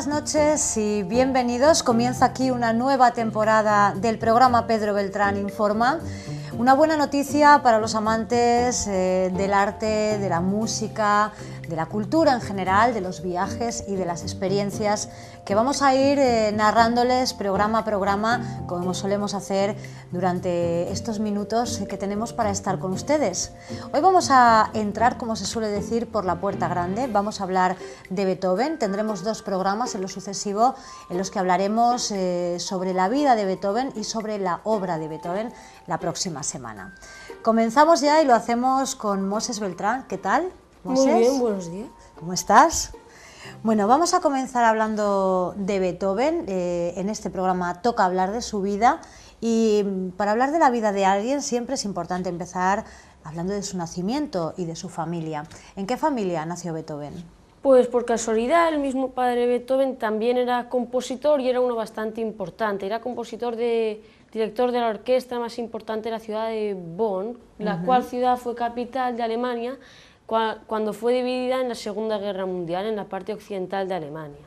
buenas noches y bienvenidos. Comienza aquí una nueva temporada del programa Pedro Beltrán Informa. Una buena noticia para los amantes del arte, de la música, de la cultura en general, de los viajes y de las experiencias que vamos a ir narrándoles programa a programa, como solemos hacer durante estos minutos que tenemos para estar con ustedes. Hoy vamos a entrar, como se suele decir, por la puerta grande. Vamos a hablar de Beethoven. Tendremos dos programas en lo sucesivo en los que hablaremos sobre la vida de Beethoven y sobre la obra de Beethoven la próxima semana. Comenzamos ya y lo hacemos con Moses Beltrán. ¿Qué tal, Moses? Muy bien, buenos días. ¿Cómo estás? Bueno, vamos a comenzar hablando de Beethoven. En este programa toca hablar de su vida y para hablar de la vida de alguien siempre es importante empezar hablando de su nacimiento y de su familia. ¿En qué familia nació Beethoven? Pues por casualidad el mismo padre Beethoven también era compositor y era uno bastante importante. Era director de la orquesta más importante de la ciudad de Bonn, la cual ciudad fue capital de Alemania cuando fue dividida en la Segunda Guerra Mundial, en la parte occidental de Alemania.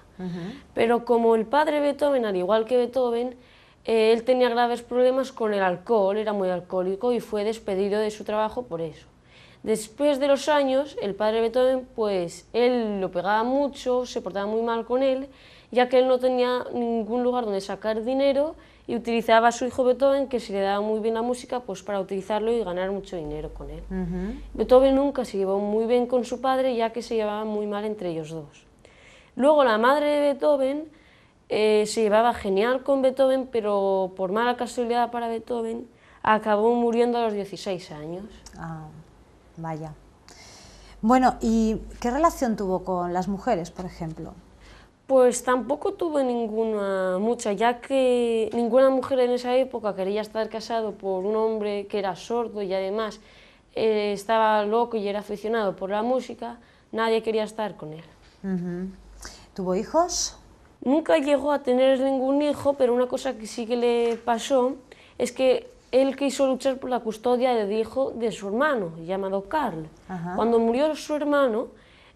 Pero como el padre Beethoven, al igual que Beethoven, él tenía graves problemas con el alcohol, era muy alcohólico y fue despedido de su trabajo por eso. Después de los años, el padre Beethoven, pues él lo pegaba mucho, se portaba muy mal con él, ya que él no tenía ningún lugar donde sacar dinero y utilizaba a su hijo Beethoven, que se le daba muy bien la música, pues para utilizarlo y ganar mucho dinero con él. Beethoven nunca se llevó muy bien con su padre, ya que se llevaban muy mal entre ellos dos. Luego la madre de Beethoven se llevaba genial con Beethoven, pero por mala casualidad para Beethoven, acabó muriendo a los 16 años. Ah, vaya. Bueno, ¿y qué relación tuvo con las mujeres, por ejemplo? Pues tampoco tuve mucha, ya que ninguna mujer en esa época quería estar casado por un hombre que era sordo y además estaba loco y era aficionado por la música, nadie quería estar con él. ¿Tuvo hijos? Nunca llegó a tener ningún hijo, pero una cosa que sí que le pasó es que él quiso luchar por la custodia del hijo de su hermano, llamado Karl. Cuando murió su hermano,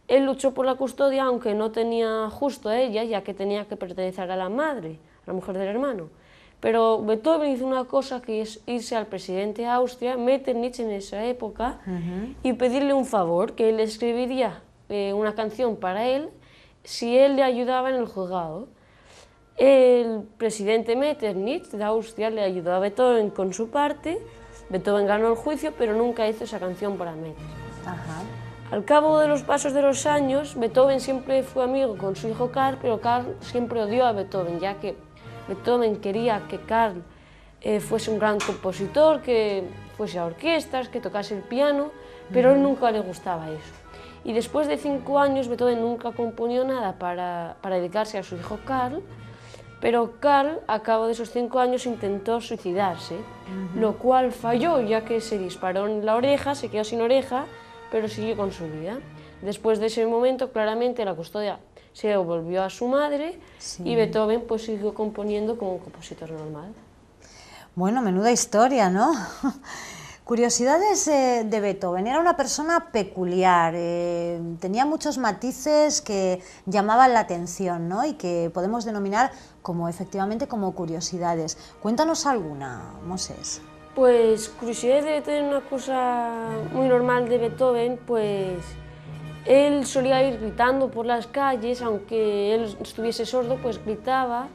él luchó por la custodia, aunque no tenía justo a ella, ya que tenía que pertenecer a la madre, a la mujer del hermano. Pero Beethoven hizo una cosa, que es irse al presidente de Austria, Metternich en esa época, y pedirle un favor, que él escribiría una canción para él si él le ayudaba en el juzgado. El presidente Metternich de Austria le ayudó a Beethoven con su parte. Beethoven ganó el juicio, pero nunca hizo esa canción para Metternich. Al cabo de los pasos de los años, Beethoven siempre fue amigo con su hijo Karl, pero Karl siempre odió a Beethoven, ya que Beethoven quería que Karl fuese un gran compositor, que fuese a orquestas, que tocase el piano, pero a él nunca le gustaba eso. Y después de 5 años, Beethoven nunca componió nada para dedicarse a su hijo Karl, pero Karl, a cabo de esos 5 años, intentó suicidarse, lo cual falló, ya que se disparó en la oreja, se quedó sin oreja, pero siguió con su vida. Después de ese momento, claramente, la custodia se devolvió a su madre y Beethoven pues siguió componiendo como un compositor normal. Bueno, menuda historia, ¿no? Curiosidades de Beethoven. Era una persona peculiar, tenía muchos matices que llamaban la atención, ¿no? Y que podemos denominar efectivamente como curiosidades. Cuéntanos alguna, Moses. Pues curiosidad de Beethoven, una cosa muy normal de Beethoven, pues él solía ir gritando por las calles, aunque él estuviese sordo, pues gritaba,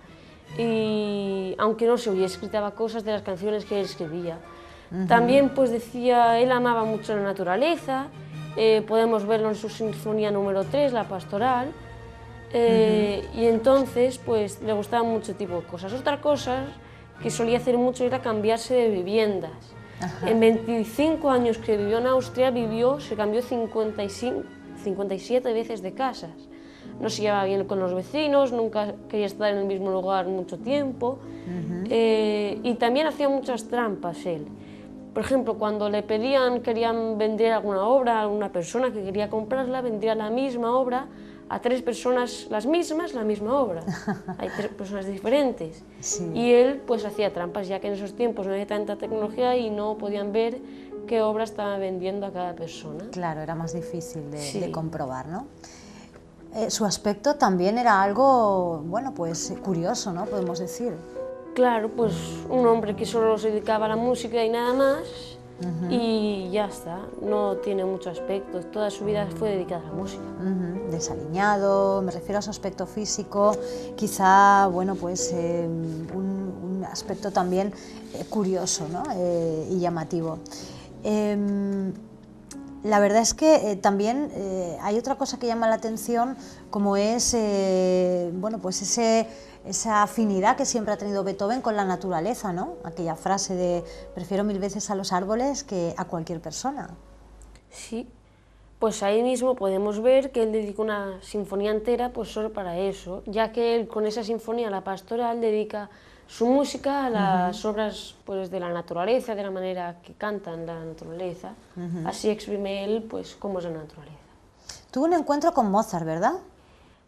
y aunque no se oyese, gritaba cosas de las canciones que él escribía. También pues decía, él amaba mucho la naturaleza, podemos verlo en su sinfonía número 3, la pastoral, y entonces pues le gustaban mucho tipo de cosas. Otra cosa que solía hacer mucho era cambiarse de viviendas. En 25 años que vivió en Austria, se cambió 57 veces de casas. No se llevaba bien con los vecinos, nunca quería estar en el mismo lugar mucho tiempo, y también hacía muchas trampas él. Por ejemplo, cuando querían vender alguna obra a alguna persona que quería comprarla, vendía la misma obra a 3 personas la misma obra. Hay 3 personas diferentes. Y él pues hacía trampas, ya que en esos tiempos no había tanta tecnología y no podían ver qué obra estaba vendiendo a cada persona. Claro, era más difícil de comprobar, ¿no? su aspecto también era algo, bueno, pues curioso, ¿no? Podemos decir. Claro, pues un hombre que solo se dedicaba a la música y nada más, y ya está, no tiene mucho aspecto, toda su vida fue dedicada a la música. Desaliñado, me refiero a su aspecto físico, quizá, bueno, pues un aspecto también curioso, ¿no? Y llamativo. La verdad es que también hay otra cosa que llama la atención, como es bueno, pues esa afinidad que siempre ha tenido Beethoven con la naturaleza, ¿no? Aquella frase de prefiero 1000 veces a los árboles que a cualquier persona. Sí, pues ahí mismo podemos ver que él dedicó una sinfonía entera pues solo para eso, ya que él con esa sinfonía, la pastoral, dedica su música a las obras pues, de la naturaleza, de la manera que cantan la naturaleza, así exprime él pues cómo es la naturaleza. Tuvo un encuentro con Mozart, ¿verdad?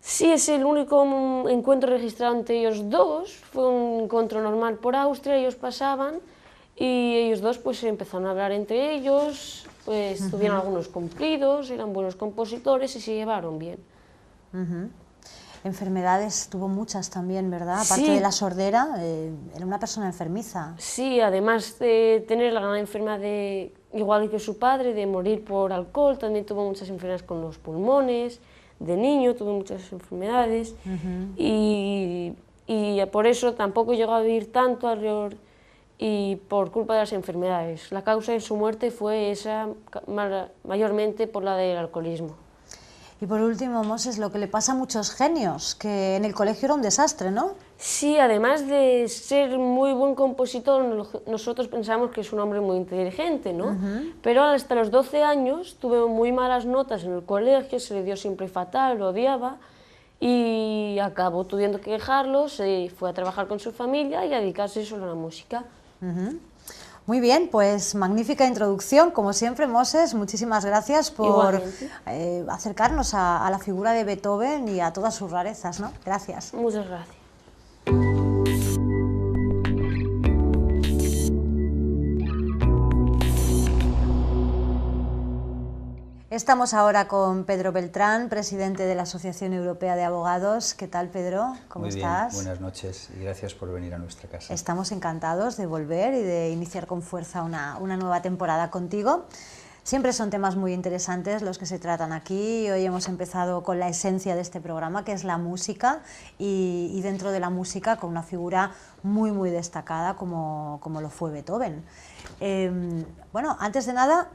Sí, es el único encuentro registrado entre ellos dos, fue un encuentro normal por Austria, ellos pasaban y ellos dos pues empezaron a hablar entre ellos, pues tuvieron algunos cumplidos, eran buenos compositores y se llevaron bien. Enfermedades tuvo muchas también, ¿verdad? Aparte Sí. de la sordera, era una persona enfermiza. Sí, además de tener la gran enfermedad de, igual que su padre, de morir por alcohol, también tuvo muchas enfermedades con los pulmones, de niño tuvo muchas enfermedades y por eso tampoco llegó a vivir tanto alrededor y por culpa de las enfermedades. La causa de su muerte fue esa, mayormente por la del alcoholismo. Y por último, Moses, lo que le pasa a muchos genios, que en el colegio era un desastre, ¿no? Sí, además de ser muy buen compositor, nosotros pensamos que es un hombre muy inteligente, ¿no? Pero hasta los 12 años tuvo muy malas notas en el colegio, se le dio siempre fatal, lo odiaba, y acabó tuviendo que dejarlo, se fue a trabajar con su familia y a dedicarse solo a la música. Muy bien, pues magnífica introducción, como siempre, Moses, muchísimas gracias por acercarnos a la figura de Beethoven y a todas sus rarezas, ¿no? Gracias. Muchas gracias. Estamos ahora con Pedro Beltrán, presidente de la Asociación Europea de Abogados. ¿Qué tal, Pedro? ¿Cómo estás? Muy bien, buenas noches y gracias por venir a nuestra casa. Estamos encantados de volver y de iniciar con fuerza una nueva temporada contigo. Siempre son temas muy interesantes los que se tratan aquí. Hoy hemos empezado con la esencia de este programa, que es la música, y dentro de la música con una figura muy, muy destacada como lo fue Beethoven. Bueno, antes de nada,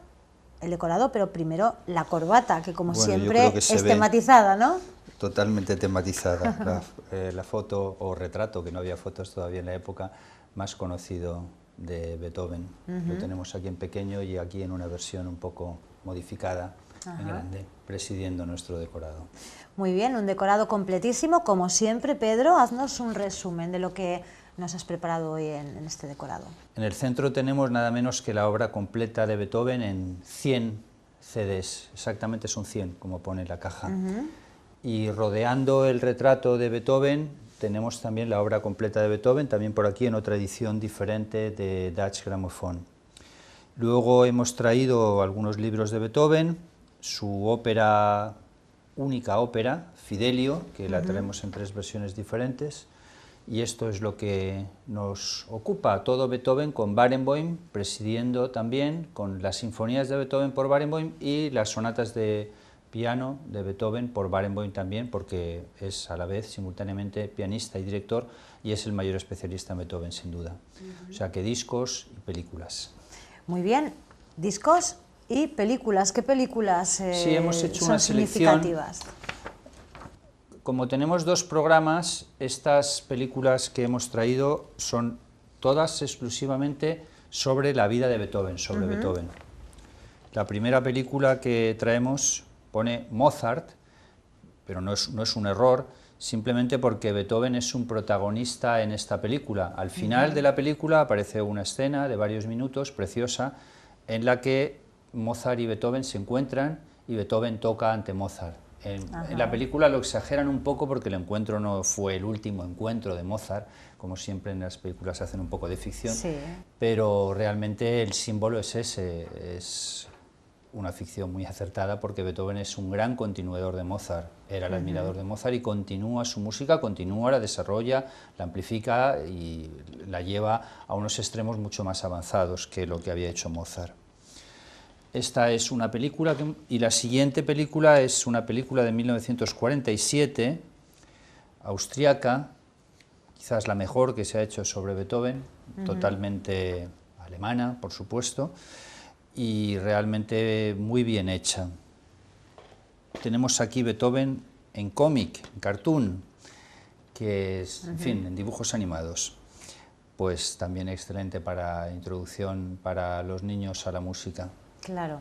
el decorado, pero primero la corbata, que como siempre es tematizada, ¿no? Totalmente tematizada. La foto o retrato, que no había fotos todavía en la época, más conocido de Beethoven. Lo tenemos aquí en pequeño y aquí en una versión un poco modificada, en grande, presidiendo nuestro decorado. Muy bien, un decorado completísimo. Como siempre, Pedro, haznos un resumen de lo que nos has preparado hoy en este decorado. En el centro tenemos nada menos que la obra completa de Beethoven en 100 CDs, exactamente son 100, como pone la caja. Y rodeando el retrato de Beethoven tenemos también la obra completa de Beethoven, también por aquí en otra edición diferente de Dutch Gramophone. Luego hemos traído algunos libros de Beethoven, su ópera, única ópera, Fidelio, que la traemos en 3 versiones diferentes, y esto es lo que nos ocupa, todo Beethoven con Barenboim, presidiendo también con las sinfonías de Beethoven por Barenboim y las sonatas de piano de Beethoven por Barenboim también, porque es a la vez simultáneamente pianista y director y es el mayor especialista en Beethoven sin duda. O sea que discos y películas. Muy bien, discos y películas. ¿Qué películas sí, hemos hecho son una significativas? Como tenemos 2 programas, estas películas que hemos traído son todas exclusivamente sobre la vida de Beethoven, sobre Beethoven. La primera película que traemos pone Mozart, pero no es un error, simplemente porque Beethoven es un protagonista en esta película. Al final de la película aparece una escena de varios minutos, preciosa, en la que Mozart y Beethoven se encuentran y Beethoven toca ante Mozart. En la película lo exageran un poco porque el encuentro no fue el último encuentro de Mozart, como siempre en las películas hacen un poco de ficción, pero realmente el símbolo es ese, es una ficción muy acertada, porque Beethoven es un gran continuador de Mozart, era el admirador de Mozart y continúa su música, continúa, la desarrolla, la amplifica y la lleva a unos extremos mucho más avanzados que lo que había hecho Mozart. Esta es una película, y la siguiente película es una película de 1947, austriaca, quizás la mejor que se ha hecho sobre Beethoven, totalmente alemana, por supuesto, y realmente muy bien hecha. Tenemos aquí Beethoven en cómic, en cartoon, que es, en fin, en dibujos animados, pues también excelente para introducción para los niños a la música. Claro.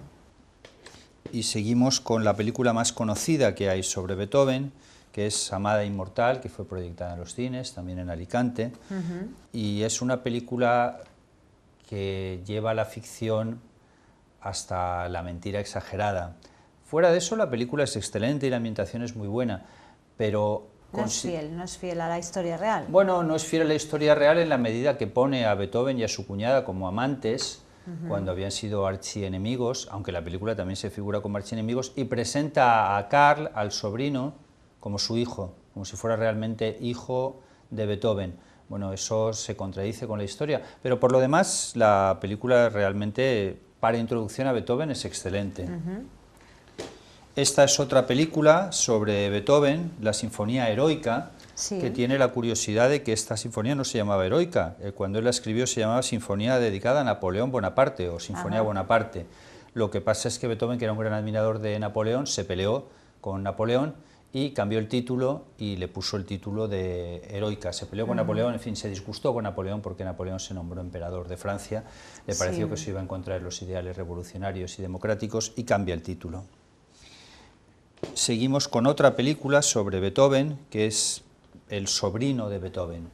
Y seguimos con la película más conocida que hay sobre Beethoven, que es Amada Inmortal, que fue proyectada en los cines, también en Alicante, y es una película que lleva la ficción hasta la mentira exagerada. Fuera de eso, la película es excelente y la ambientación es muy buena, pero... No es fiel a la historia real. Bueno, no es fiel a la historia real en la medida que pone a Beethoven y a su cuñada como amantes, cuando habían sido archienemigos, aunque la película también se figura como archienemigos, y presenta a Karl, al sobrino, como su hijo, como si fuera realmente hijo de Beethoven. Bueno, eso se contradice con la historia, pero por lo demás la película realmente, para introducción a Beethoven, es excelente. Esta es otra película sobre Beethoven, la Sinfonía Heroica, sí, que tiene la curiosidad de que esta sinfonía no se llamaba Heroica. Cuando él la escribió se llamaba Sinfonía dedicada a Napoleón Bonaparte o Sinfonía Bonaparte. Lo que pasa es que Beethoven, que era un gran admirador de Napoleón, se peleó con Napoleón y cambió el título y le puso el título de Heroica. Se peleó con Napoleón, en fin, se disgustó con Napoleón porque Napoleón se nombró emperador de Francia, le pareció que se iba en contra de los ideales revolucionarios y democráticos y cambia el título. Seguimos con otra película sobre Beethoven, que es El sobrino de Beethoven,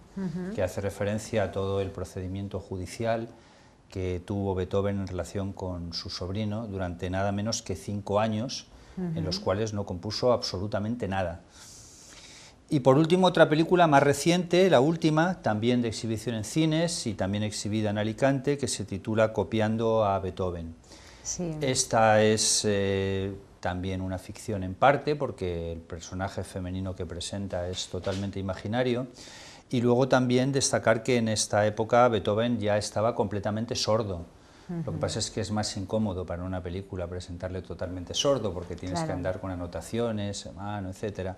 que hace referencia a todo el procedimiento judicial que tuvo Beethoven en relación con su sobrino durante nada menos que 5 años, en los cuales no compuso absolutamente nada. Y por último, otra película más reciente, la última, también de exhibición en cines y también exhibida en Alicante, que se titula Copiando a Beethoven. Sí. Esta es también una ficción en parte, porque el personaje femenino que presenta es totalmente imaginario, y luego también destacar que en esta época Beethoven ya estaba completamente sordo. Lo que pasa es que es más incómodo para una película presentarle totalmente sordo, porque tienes que andar con anotaciones, mano, etcétera,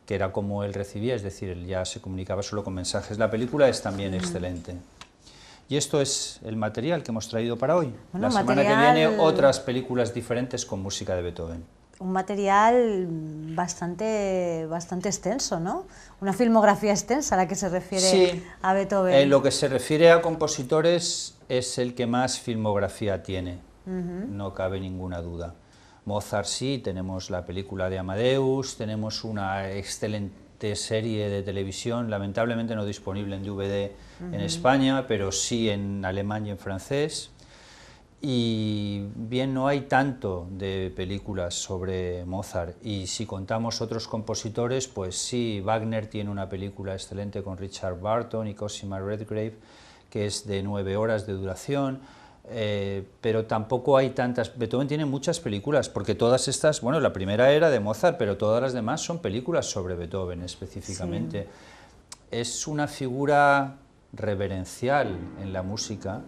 que era como él recibía, es decir, él ya se comunicaba solo con mensajes. La película es también excelente. Y esto es el material que hemos traído para hoy. Bueno, la semana que viene otras películas diferentes con música de Beethoven. Un material bastante extenso, ¿no? Una filmografía extensa a la que se refiere a Beethoven. En lo que se refiere a compositores es el que más filmografía tiene, no cabe ninguna duda. Mozart sí, tenemos la película de Amadeus, tenemos una excelente serie de televisión, lamentablemente no disponible en DVD en España, pero sí en alemán y en francés. Y bien, no hay tanto de películas sobre Mozart, y si contamos otros compositores, pues sí, Wagner tiene una película excelente con Richard Burton y Cosima Redgrave, que es de 9 horas de duración, pero tampoco hay tantas. Beethoven tiene muchas películas, porque todas estas, bueno, la primera era de Mozart, pero todas las demás son películas sobre Beethoven específicamente. Sí. Es una figura reverencial en la música,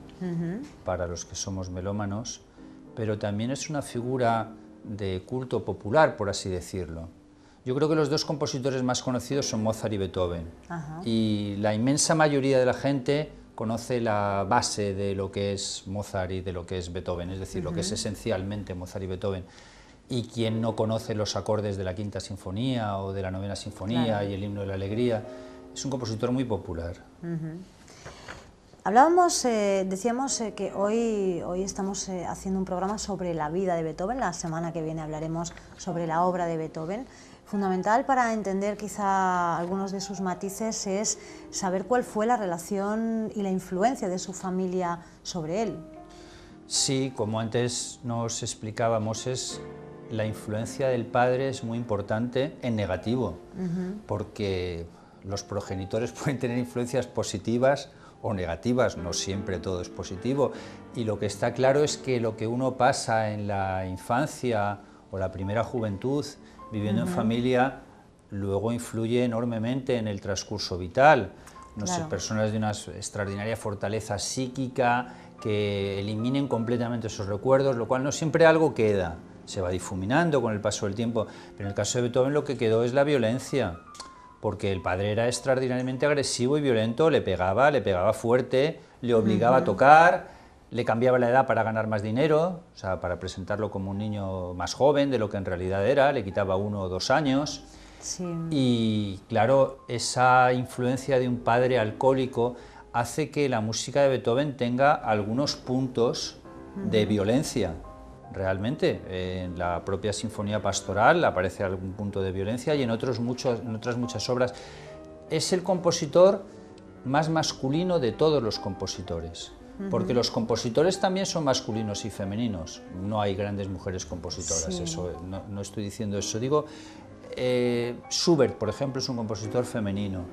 para los que somos melómanos, pero también es una figura de culto popular, por así decirlo. Yo creo que los dos compositores más conocidos son Mozart y Beethoven, y la inmensa mayoría de la gente conoce la base de lo que es Mozart y de lo que es Beethoven, es decir, lo que es esencialmente Mozart y Beethoven. Y quien no conoce los acordes de la Quinta Sinfonía o de la Novena Sinfonía y el Himno de la Alegría, es un compositor muy popular. Hablábamos, decíamos que hoy estamos haciendo un programa sobre la vida de Beethoven. La semana que viene hablaremos sobre la obra de Beethoven. Fundamental para entender quizá algunos de sus matices es saber cuál fue la relación y la influencia de su familia sobre él. Sí, como antes nos explicábamos, la influencia del padre es muy importante en negativo, porque los progenitores pueden tener influencias positivas o negativas, no siempre todo es positivo, y lo que está claro es que lo que uno pasa en la infancia o la primera juventud viviendo en familia luego influye enormemente en el transcurso vital. No sé, personas de una extraordinaria fortaleza psíquica que eliminen completamente esos recuerdos, lo cual no siempre algo queda, se va difuminando con el paso del tiempo, pero en el caso de Beethoven lo que quedó es la violencia, porque el padre era extraordinariamente agresivo y violento, le pegaba fuerte, le obligaba a tocar, le cambiaba la edad para ganar más dinero, o sea, para presentarlo como un niño más joven de lo que en realidad era, le quitaba 1 o 2 años. Sí. Y claro, esa influencia de un padre alcohólico hace que la música de Beethoven tenga algunos puntos de violencia, realmente. En la propia Sinfonía Pastoral aparece algún punto de violencia y en otras muchas obras. Es el compositor más masculino de todos los compositores, porque los compositores también son masculinos y femeninos. No hay grandes mujeres compositoras, eso, no estoy diciendo eso. Digo, Schubert, por ejemplo, es un compositor femenino.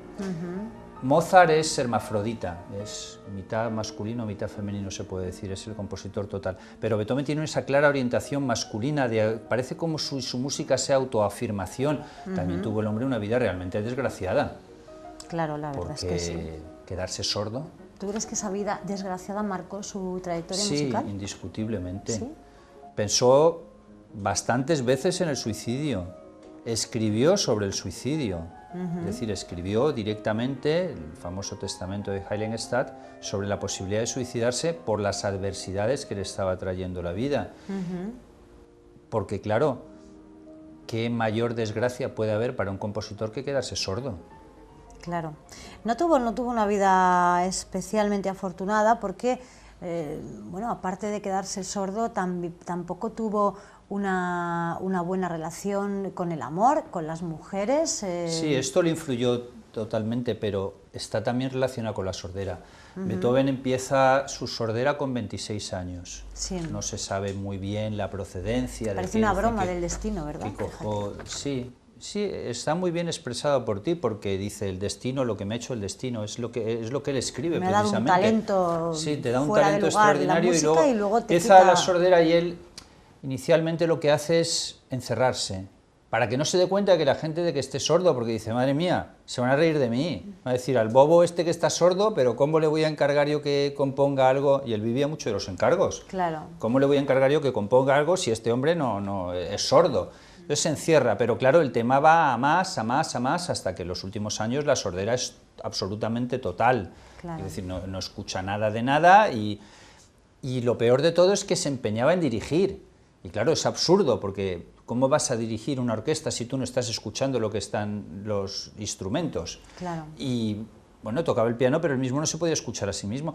Mozart es hermafrodita, es mitad masculino, mitad femenino, se puede decir, es el compositor total. Pero Beethoven tiene esa clara orientación masculina, parece como su música sea autoafirmación. También tuvo el hombre una vida realmente desgraciada. Claro, la verdad es que sí. Quedarse sordo. ¿Tú crees que esa vida desgraciada marcó su trayectoria musical? Sí, indiscutiblemente. ¿Sí? Pensó bastantes veces en el suicidio, escribió sobre el suicidio, es decir, escribió directamente el famoso testamento de Heiligenstadt sobre la posibilidad de suicidarse por las adversidades que le estaba trayendo la vida. Porque claro, ¿qué mayor desgracia puede haber para un compositor que quedarse sordo? Claro. No tuvo una vida especialmente afortunada porque, bueno, aparte de quedarse sordo, tampoco tuvo una buena relación con el amor, con las mujeres. Sí, esto le influyó totalmente, pero está también relacionado con la sordera. Beethoven empieza su sordera con 26 años. Sí. No se sabe muy bien la procedencia. Parece una broma del destino, ¿verdad? Sí, está muy bien expresado por ti, porque dice el destino, lo que me ha hecho el destino, es lo que él escribe. Me ha dado un talento. Sí, te da un talento extraordinario y luego empieza la sordera y él inicialmente lo que hace es encerrarse, para que no se dé cuenta que la gente de que esté sordo, porque dice, madre mía, se van a reír de mí, va a decir, al bobo este que está sordo, pero ¿cómo le voy a encargar yo que componga algo? Y él vivía mucho de los encargos. Claro. ¿Cómo le voy a encargar yo que componga algo si este hombre no es sordo? Entonces se encierra, pero claro, el tema va a más, hasta que en los últimos años la sordera es absolutamente total. Claro. Es decir, no escucha nada de nada y lo peor de todo es que se empeñaba en dirigir. Y claro, es absurdo, porque ¿cómo vas a dirigir una orquesta si tú no estás escuchando lo que están los instrumentos? Claro. Y bueno, tocaba el piano, pero él mismo no se podía escuchar a sí mismo.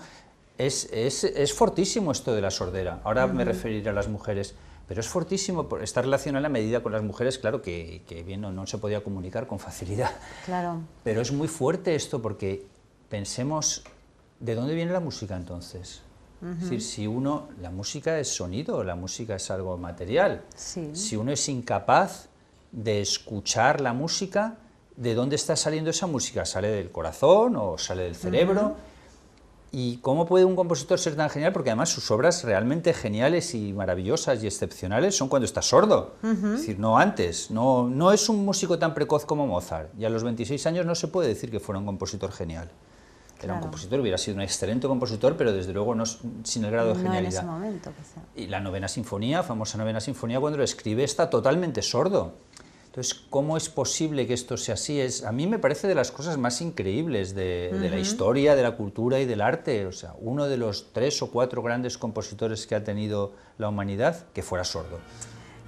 Es fortísimo esto de la sordera. Ahora me referiré a las mujeres. Pero es fortísimo, está relacionado en la medida con las mujeres, claro, que bien no se podía comunicar con facilidad. Claro. Pero es muy fuerte esto, porque pensemos, ¿de dónde viene la música entonces? Es decir, la música es sonido, la música es algo material. Sí. Si uno es incapaz de escuchar la música, ¿de dónde está saliendo esa música? ¿Sale del corazón o sale del cerebro? ¿Y cómo puede un compositor ser tan genial? Porque además sus obras realmente geniales y maravillosas y excepcionales son cuando está sordo. Es decir, no antes. No es un músico tan precoz como Mozart. Y a los 26 años no se puede decir que fuera un compositor genial. Era un compositor, hubiera sido un excelente compositor, pero desde luego no sin el grado de genialidad. En ese momento, quizá. Y la novena sinfonía, famosa novena sinfonía, cuando lo escribe está totalmente sordo. Entonces, ¿cómo es posible que esto sea así? A mí me parece de las cosas más increíbles de la historia, de la cultura y del arte. O sea, uno de los 3 o 4 grandes compositores que ha tenido la humanidad que fuera sordo.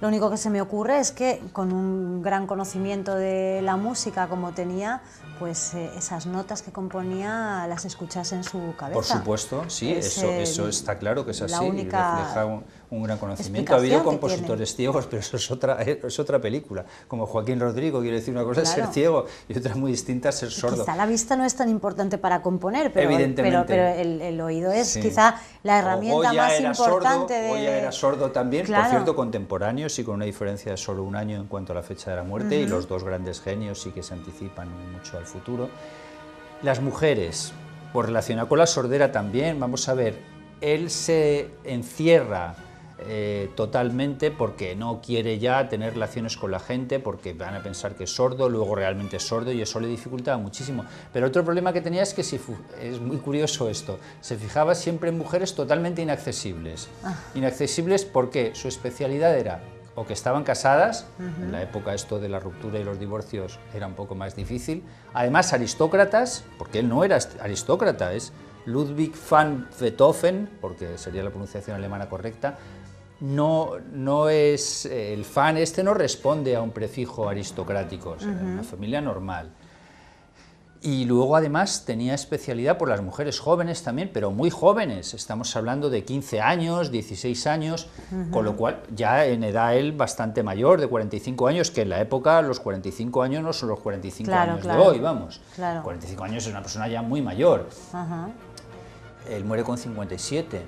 Lo único que se me ocurre es que con un gran conocimiento de la música como tenía, pues esas notas que componía las escuchase en su cabeza. Por supuesto, sí, eso está claro que es así, y refleja un gran conocimiento. Ha habido compositores ciegos, pero eso es otra película. Como Joaquín Rodrigo, quiere decir una cosa es ser ciego y otra muy distinta es ser sordo. Quizá la vista no es tan importante para componer, pero el oído es quizá la herramienta más importante. Goya era sordo también, por cierto, contemporáneo, y con una diferencia de solo un año en cuanto a la fecha de la muerte, y los dos grandes genios sí que se anticipan mucho al futuro. Las mujeres, Pues relacionado con la sordera también, vamos a ver, él se encierra totalmente porque no quiere ya tener relaciones con la gente, porque van a pensar que es sordo, luego realmente es sordo y eso le dificultaba muchísimo. Pero otro problema que tenía es que, es muy curioso esto, se fijaba siempre en mujeres totalmente inaccesibles. Inaccesibles porque su especialidad era o que estaban casadas, en la época esto de la ruptura y los divorcios era un poco más difícil, además aristócratas, porque él no era aristócrata, es Ludwig van Beethoven, porque sería la pronunciación alemana correcta. No es, el fan este no responde a un prefijo aristocrático, o sea, una familia normal. Y luego además tenía especialidad por las mujeres jóvenes también, pero muy jóvenes, estamos hablando de 15 años, 16 años, con lo cual ya en edad él bastante mayor, de 45 años, que en la época los 45 años no son los 45 años de hoy, vamos. 45 años es una persona ya muy mayor. Él muere con 57.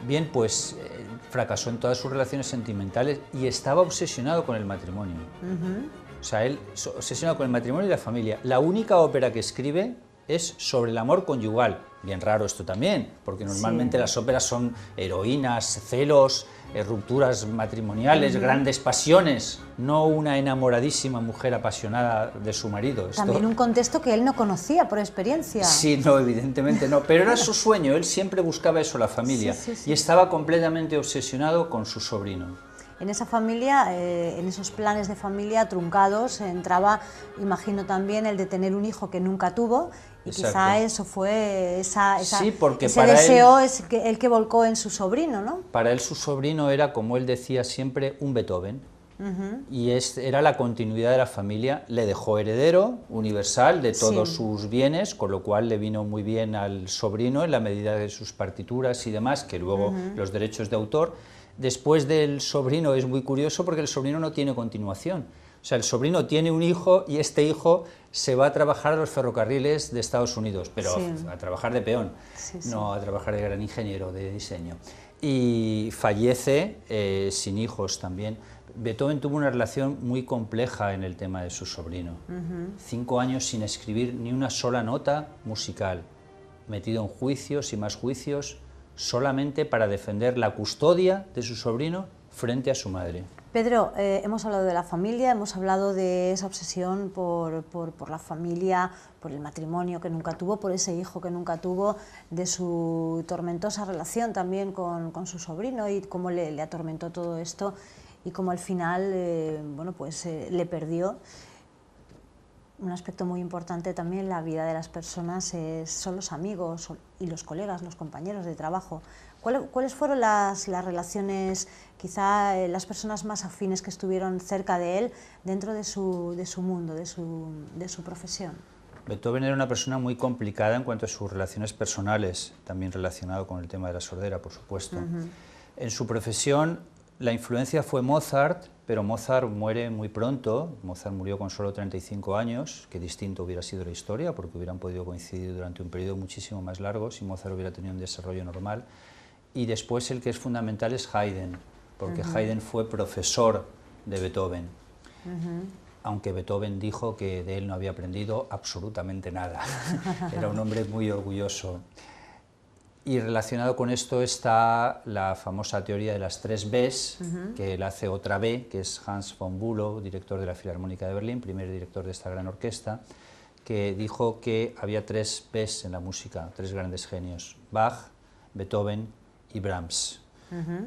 Bien, pues fracasó en todas sus relaciones sentimentales y estaba obsesionado con el matrimonio. O sea, él obsesionado con el matrimonio y la familia. La única ópera que escribe es sobre el amor conyugal. Bien raro esto también, porque normalmente las óperas son heroínas, celos, rupturas matrimoniales, grandes pasiones, no una enamoradísima mujer apasionada de su marido. También un contexto que él no conocía por experiencia. Sí, no, evidentemente no, pero era su sueño, él siempre buscaba eso, la familia, y estaba completamente obsesionado con su sobrino. En esa familia, en esos planes de familia truncados, entraba, imagino también, el de tener un hijo que nunca tuvo, y quizá eso fue sí, porque ese deseo es el que volcó en su sobrino, ¿no? Para él su sobrino era, como él decía siempre, un Beethoven, y era la continuidad de la familia. Le dejó heredero universal de todos sus bienes, con lo cual le vino muy bien al sobrino en la medida de sus partituras y demás, que luego los derechos de autor. Después del sobrino es muy curioso porque el sobrino no tiene continuación. O sea, el sobrino tiene un hijo y este hijo se va a trabajar a los ferrocarriles de Estados Unidos, pero a trabajar de peón, no a trabajar de gran ingeniero de diseño. Y fallece sin hijos también. Beethoven tuvo una relación muy compleja en el tema de su sobrino. 5 años sin escribir ni una sola nota musical, metido en juicios y más juicios, solamente para defender la custodia de su sobrino frente a su madre. Pedro, hemos hablado de la familia, hemos hablado de esa obsesión por la familia, por el matrimonio que nunca tuvo, por ese hijo que nunca tuvo, de su tormentosa relación también con su sobrino y cómo le atormentó todo esto y cómo al final le perdió. Un aspecto muy importante también en la vida de las personas son los amigos y los colegas, los compañeros de trabajo. ¿Cuáles fueron las relaciones, quizá las personas más afines que estuvieron cerca de él dentro de su mundo, de su profesión? Beethoven era una persona muy complicada en cuanto a sus relaciones personales, también relacionado con el tema de la sordera, por supuesto. En su profesión, la influencia fue Mozart, pero Mozart muere muy pronto. Mozart murió con solo 35 años, que distinto hubiera sido la historia, porque hubieran podido coincidir durante un periodo muchísimo más largo si Mozart hubiera tenido un desarrollo normal. Y después el que es fundamental es Haydn, porque Haydn fue profesor de Beethoven, aunque Beethoven dijo que de él no había aprendido absolutamente nada. Era un hombre muy orgulloso. Y relacionado con esto está la famosa teoría de las 3 Bs, que él hace otra B, que es Hans von Bülow, director de la Filarmónica de Berlín, primer director de esta gran orquesta, que dijo que había 3 Bs en la música, 3 grandes genios, Bach, Beethoven y Brahms.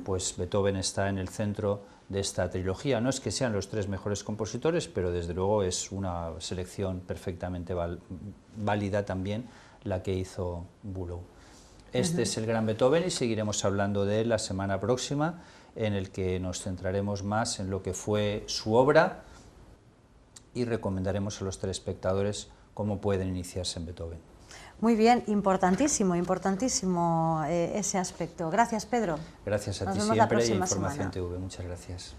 Pues Beethoven está en el centro de esta trilogía. No es que sean los 3 mejores compositores, pero desde luego es una selección perfectamente válida también la que hizo Bülow. Este es el gran Beethoven y seguiremos hablando de él la semana próxima, en el que nos centraremos más en lo que fue su obra y recomendaremos a los telespectadores cómo pueden iniciarse en Beethoven. Muy bien, importantísimo ese aspecto. Gracias, Pedro. Gracias a ti siempre y a Información TV. Muchas gracias.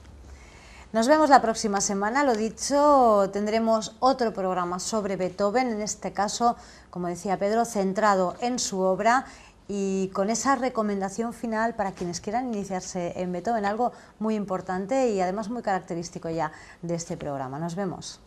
Nos vemos la próxima semana, lo dicho, tendremos otro programa sobre Beethoven, en este caso, como decía Pedro, centrado en su obra y con esa recomendación final para quienes quieran iniciarse en Beethoven, algo muy importante y además muy característico ya de este programa. Nos vemos.